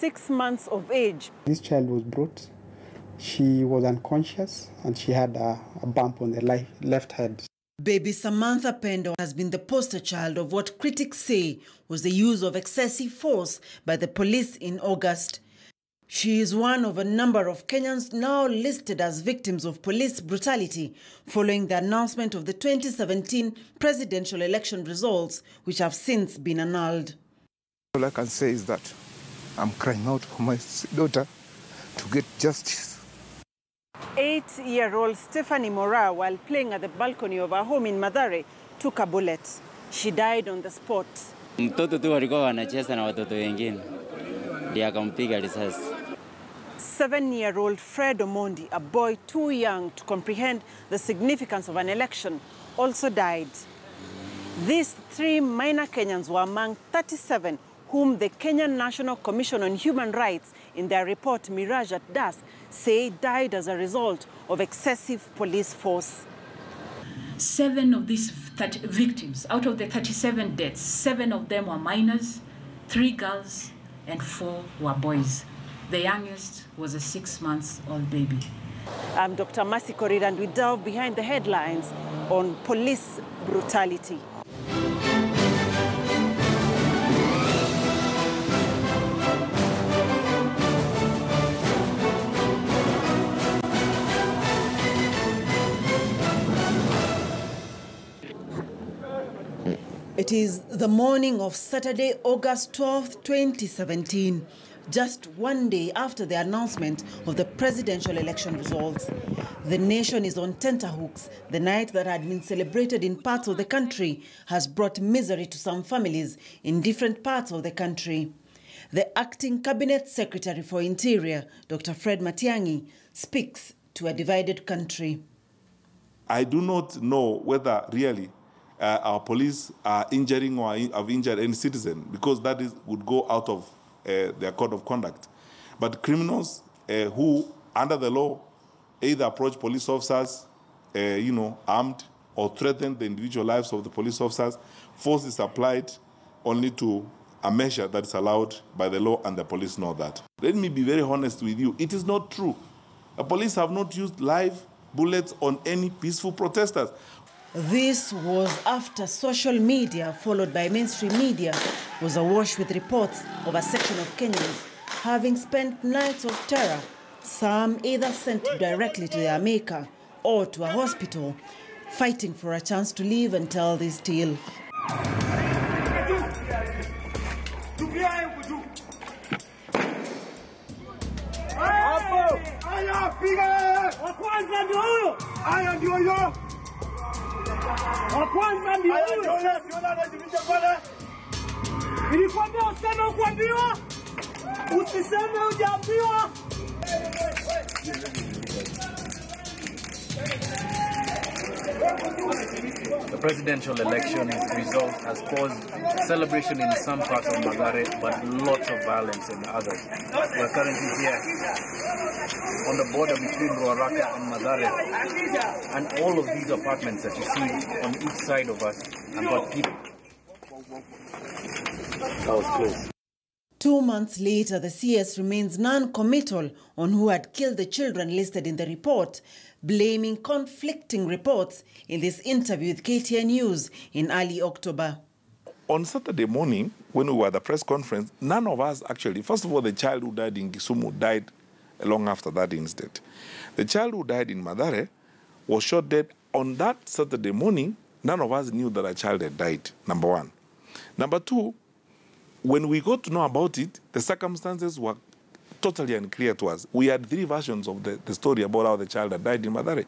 6 months of age. This child was brought. She was unconscious and she had a bump on the left head. Baby Samantha Pendo has been the poster child of what critics say was the use of excessive force by the police in August. She is one of a number of Kenyans now listed as victims of police brutality following the announcement of the 2017 presidential election results, which have since been annulled. All I can say is that I'm crying out for my daughter to get justice. 8-year-old Stephanie Mora, while playing at the balcony of her home in Mathare, took a bullet. She died on the spot. Mtoto tu alikuwa anacheza na watoto wengine. Ndiye akampiga risasi. 7-year-old Fred Omondi, a boy too young to comprehend the significance of an election, also died. These 3 minor Kenyans were among 37 whom the Kenyan National Commission on Human Rights, in their report Mirage at Dusk, say died as a result of excessive police force. 7 of these victims, out of the 37 deaths, 7 of them were minors, 3 girls, and 4 were boys. The youngest was a 6-month-old baby. I'm Dr. Masi Korir, and we delve behind the headlines on police brutality. It is the morning of Saturday, August 12th, 2017, just one day after the announcement of the presidential election results. The nation is on tenterhooks. The night that had been celebrated in parts of the country has brought misery to some families in different parts of the country. The acting Cabinet Secretary for Interior, Dr. Fred Matiang'i, speaks to a divided country. I do not know whether really our police are injuring or have injured any citizen, because that would go out of their code of conduct. But criminals who, under the law, either approach police officers, armed, or threaten the individual lives of the police officers, force is applied only to a measure that is allowed by the law, and the police know that. Let me be very honest with you. It is not true. The police have not used live bullets on any peaceful protesters. This was after social media, followed by mainstream media, was awash with reports of a section of Kenyans having spent nights of terror, some either sent directly to their maker or to a hospital, fighting for a chance to live and tell this tale. The presidential election result has caused celebration in some parts of Mathare, but lots of violence in others. We're currently here on the border between Ruaraka and Mathare, and all of these apartments that you see on each side of us have got people. That was close. 2 months later, the CS remains non-committal on who had killed the children listed in the report, blaming conflicting reports in this interview with KTN News in early October. On Saturday morning, when we were at the press conference, none of us actually, first of all, the child who died in Kisumu died long after that incident. The child who died in Mathare was shot dead on that Saturday morning. None of us knew that a child had died, number one. Number two, when we got to know about it, the circumstances were totally unclear to us. We had 3 versions of the story about how the child had died in Mathare.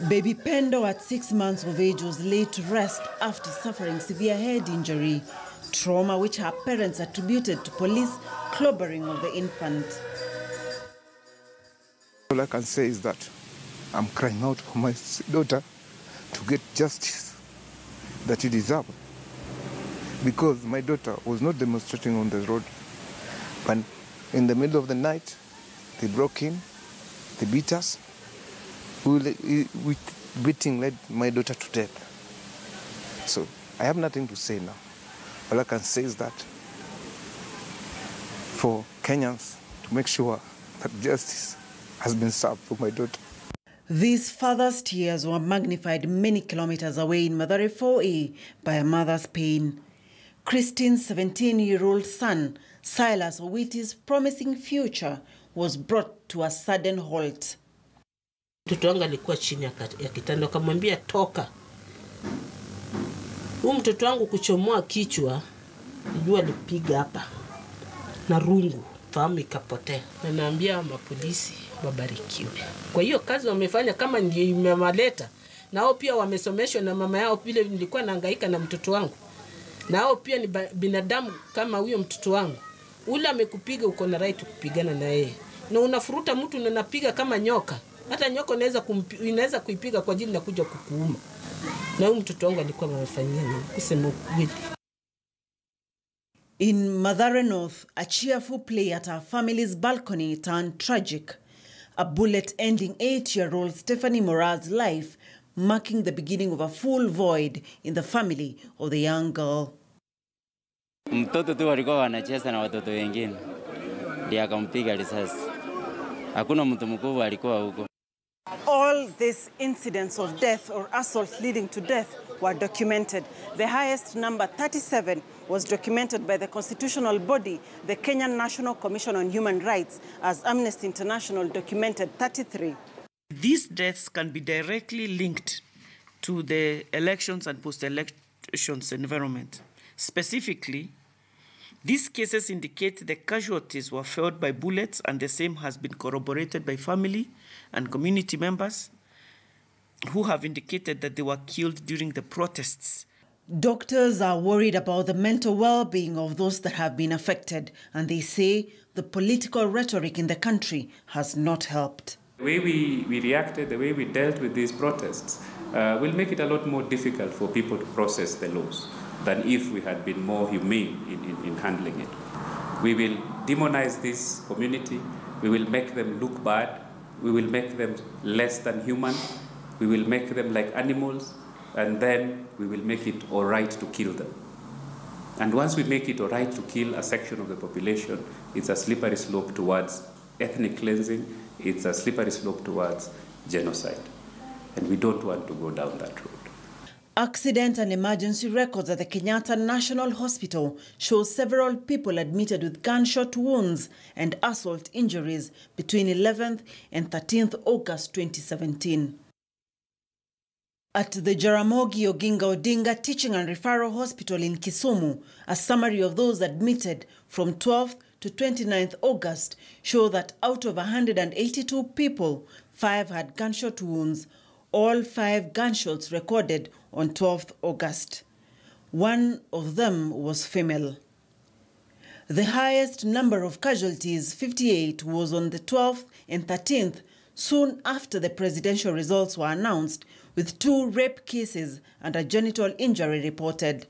Baby Pendo, at 6 months of age, was laid to rest after suffering severe head injury, trauma which her parents attributed to police clobbering of the infant. All I can say is that I'm crying out for my daughter to get justice that he deserves. Because my daughter was not demonstrating on the road. But in the middle of the night, they broke in, they beat us. Beating led my daughter to death. So I have nothing to say now. All I can say is that for Kenyans to make sure that justice has been served for my daughter. These father's tears were magnified many kilometers away in Mathare 4A by a mother's pain. Christine's 17-year-old son, Silas Owiti's promising future, was brought to a sudden halt. Mtoto wangu alikuwa chini ya kitanda, akamwambia toka. Huyu mtoto wangu kuchomoa kichwa, jua lipiga hapa na rungu, fahamu ikapotea. Na naambia mapolisi wabarikiwe. Kwa hiyo kazi wamefanya kama ndio imemaleta. Nao pia wamesomeshwa na mama yao, vile nilikuwa nahangaika na mtoto wangu. Nao pia ni binadamu kama huyo mtoto wangu. Ule amekupiga, uko na right kupigana na yeye. Na unafuruta mtu na unapiga kama nyoka. Hata nyoka inaweza kuipiga kwa ajili ya kuja kukuuma. Na huyo mtoto wangu alikuwa amefanyia nini? Kusema ukweli. In Mathare North, a cheerful play at her family's balcony turned tragic. A bullet ending 8-year-old Stephanie Mora's life, marking the beginning of a full void in the family of the young girl. Mtoto tu walikuwa wanacheza na watoto wengine. Ndiye akampiga risasi. Hakuna mtu mkubwa alikuwa huko. All these incidents of death or assault leading to death were documented. The highest number, 37, was documented by the constitutional body, the Kenyan National Commission on Human Rights, as Amnesty International documented 33. These deaths can be directly linked to the elections and post-elections environment. Specifically, these cases indicate the casualties were felled by bullets, and the same has been corroborated by family and community members who have indicated that they were killed during the protests. Doctors are worried about the mental well-being of those that have been affected, and they say the political rhetoric in the country has not helped. The way we reacted, the way we dealt with these protests will make it a lot more difficult for people to process the laws than if we had been more humane in handling it. We will demonize this community, we will make them look bad, we will make them less than human, we will make them like animals, and then we will make it all right to kill them. And once we make it all right to kill a section of the population, it's a slippery slope towards ethnic cleansing, it's a slippery slope towards genocide. And we don't want to go down that road. Accident and emergency records at the Kenyatta National Hospital show several people admitted with gunshot wounds and assault injuries between 11th and 13th August 2017. At the Jaramogi Oginga Odinga Teaching and Referral Hospital in Kisumu, a summary of those admitted from 12th to 29th August show that out of 182 people, 5 had gunshot wounds. All 5 gunshots recorded on 12th August. 1 of them was female. The highest number of casualties, 58, was on the 12th and 13th, soon after the presidential results were announced, with 2 rape cases and a genital injury reported.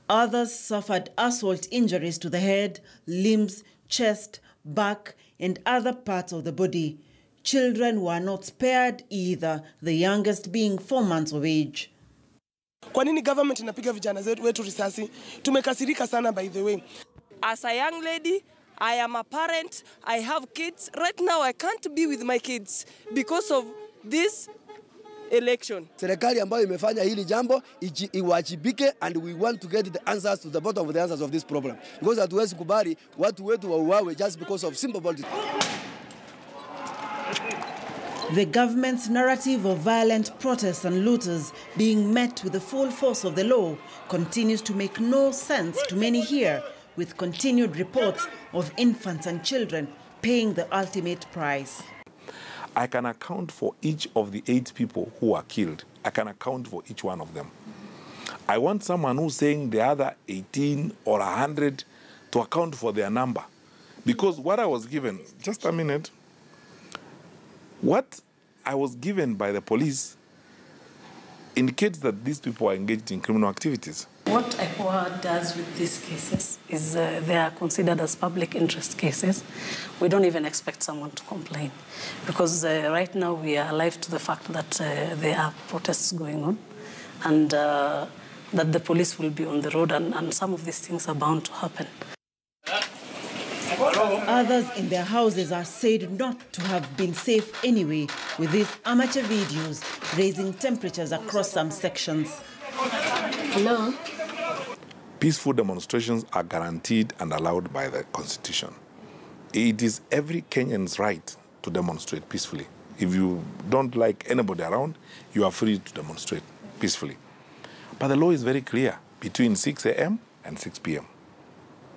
Others suffered assault injuries to the head, limbs, chest, back, and other parts of the body. Children were not spared either, the youngest being 4 months of age. Kwa nini government inapiga vijana wetu risasi? Tumekasirika sana, by the way. As a young lady, I am a parent, I have kids. Right now I can't be with my kids because of this election. Serikali ambayo imefanya hili jambo iwajibike, and we want to get the answers to the bottom of the answers of this problem. Because hatuwezi kubali watu wetu wauawe just because of simple politics. The government's narrative of violent protests and looters being met with the full force of the law continues to make no sense to many here, with continued reports of infants and children paying the ultimate price. I can account for each of the 8 people who were killed. I can account for each one of them. I want someone who's saying the other 18 or 100 to account for their number. Because what I was given, just a minute, what I was given by the police indicates that these people are engaged in criminal activities. What IPOA does with these cases is they are considered as public interest cases. We don't even expect someone to complain because right now we are alive to the fact that there are protests going on, and that the police will be on the road, and some of these things are bound to happen. Others in their houses are said not to have been safe anyway, with these amateur videos raising temperatures across some sections. Hello? Peaceful demonstrations are guaranteed and allowed by the Constitution. It is every Kenyan's right to demonstrate peacefully. If you don't like anybody around, you are free to demonstrate peacefully. But the law is very clear, between 6 a.m. and 6 p.m.,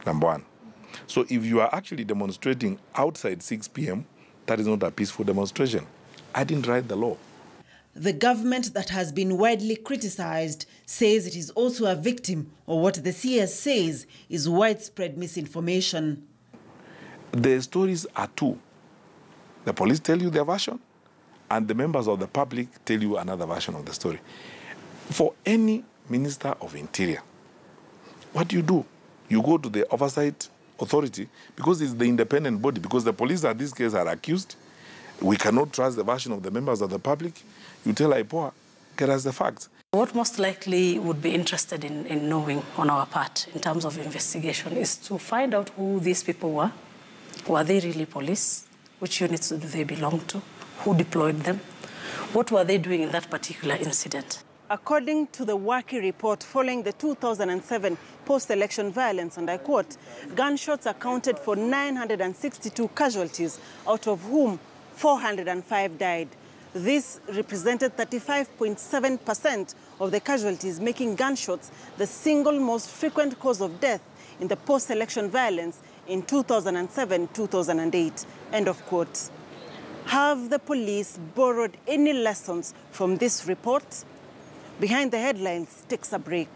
number one. So if you are actually demonstrating outside 6 p.m., that is not a peaceful demonstration. I didn't write the law. The government that has been widely criticized says it is also a victim of what the CS says is widespread misinformation. The stories are two. The police tell you their version, and the members of the public tell you another version of the story. For any Minister of Interior, what do? You go to the oversight authority, because it's the independent body, because the police in this case are accused. We cannot trust the version of the members of the public. You tell IPOA, get us the facts. What most likely would be interested in knowing on our part in terms of investigation is to find out who these people were. Were they really police? Which units do they belong to? Who deployed them? What were they doing in that particular incident? According to the Waki report following the 2007 post-election violence, and I quote, gunshots accounted for 962 casualties, out of whom 405 died. This represented 35.7% of the casualties, making gunshots the single most frequent cause of death in the post-election violence in 2007-2008, end of quote. Have the police borrowed any lessons from this report? Behind the Headlines takes a break.